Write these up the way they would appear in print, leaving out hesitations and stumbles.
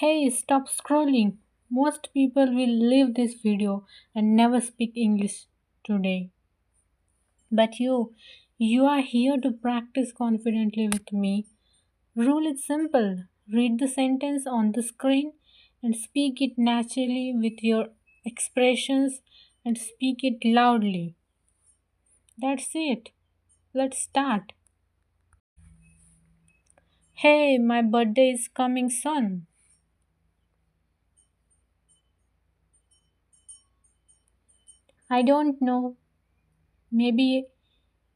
Hey, stop scrolling. Most people will leave this video and never speak English today. But you are here to practice confidently with me. Rule is simple. Read the sentence on the screen and speak it naturally with your expressions and speak it loudly. That's it. Let's start. Hey, my birthday is coming soon. I don't know. Maybe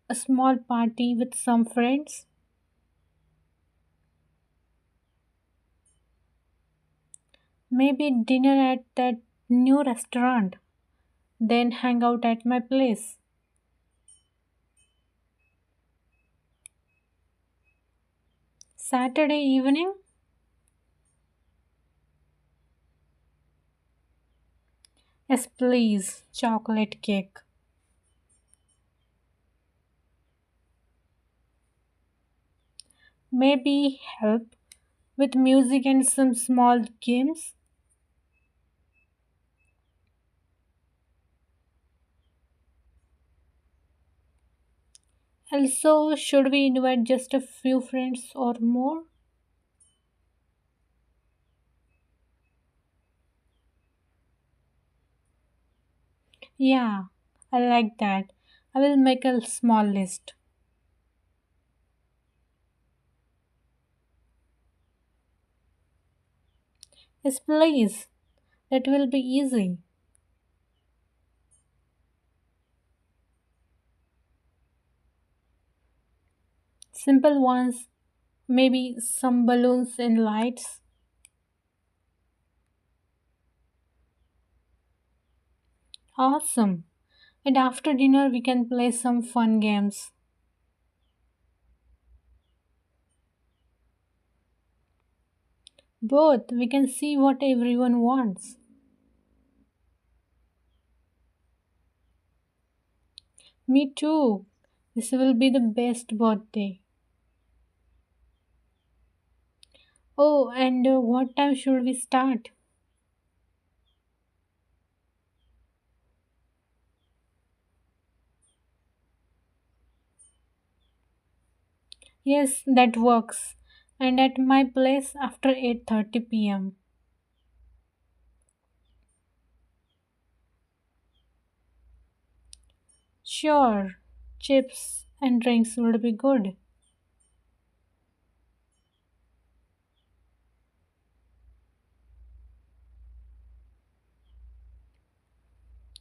a small party with some friends. Maybe dinner at that new restaurant. Then hang out at my place. Saturday evening? Yes, please. Chocolate cake. Maybe help with music and some small games. Also, should we invite just a few friends or more? Yeah, I like that. I will make a small list. Yes, please. That will be easy. Simple ones, maybe some balloons and lights. Awesome. And after dinner, we can play some fun games. Both, we can see what everyone wants. Me too. This will be the best birthday. Oh, and what time should we start? Yes, that works. And at my place after 8:30 p.m. Sure, chips and drinks would be good.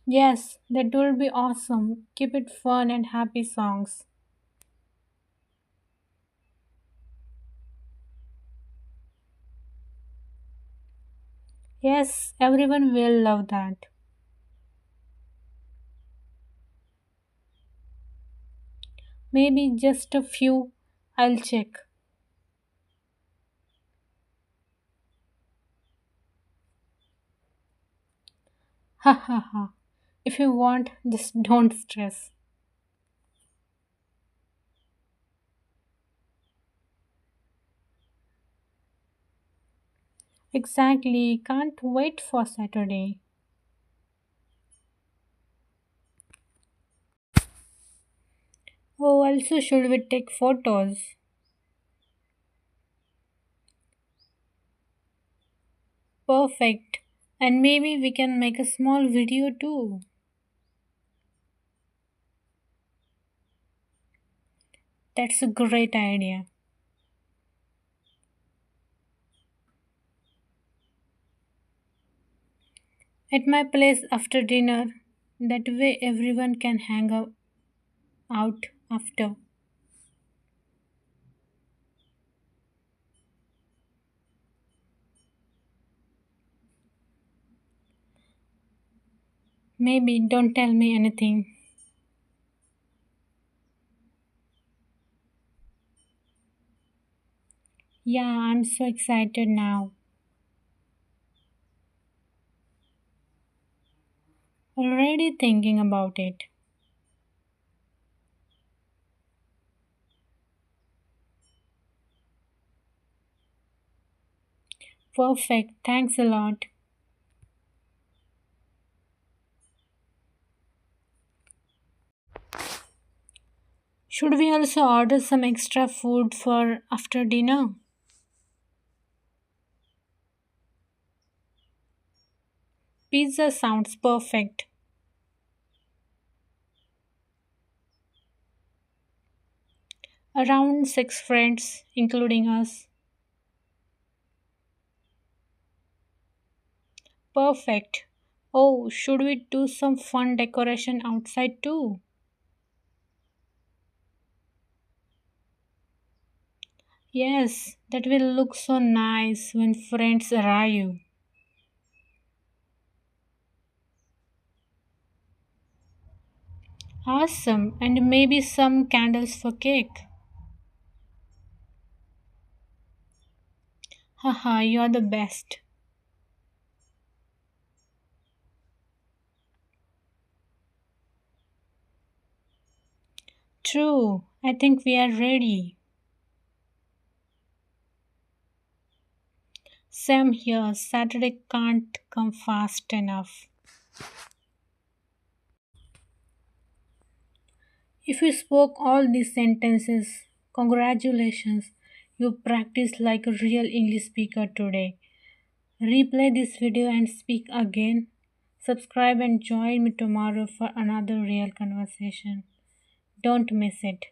Yes, that will be awesome. Keep it fun and happy songs. Yes, everyone will love that. Maybe just a few. I'll check. Ha ha ha. If you want, just don't stress. Exactly. Can't wait for Saturday. Oh, also, should we take photos? Perfect. And maybe we can make a small video too. That's a great idea. At my place after dinner, that way everyone can out after. Maybe don't tell me anything. Yeah, I'm so excited now. Already thinking about it. Perfect. Thanks a lot. Should we also order some extra food for after dinner? Pizza sounds perfect. Around six friends, including us. Perfect. Oh, should we do some fun decoration outside too? Yes, that will look so nice when friends arrive. Awesome, and maybe some candles for cake. Haha, you're the best. True, I think we are ready. Same here, Saturday can't come fast enough. If you spoke all these sentences, congratulations, you practiced like a real English speaker today. Replay this video and speak again. Subscribe and join me tomorrow for another real conversation. Don't miss it.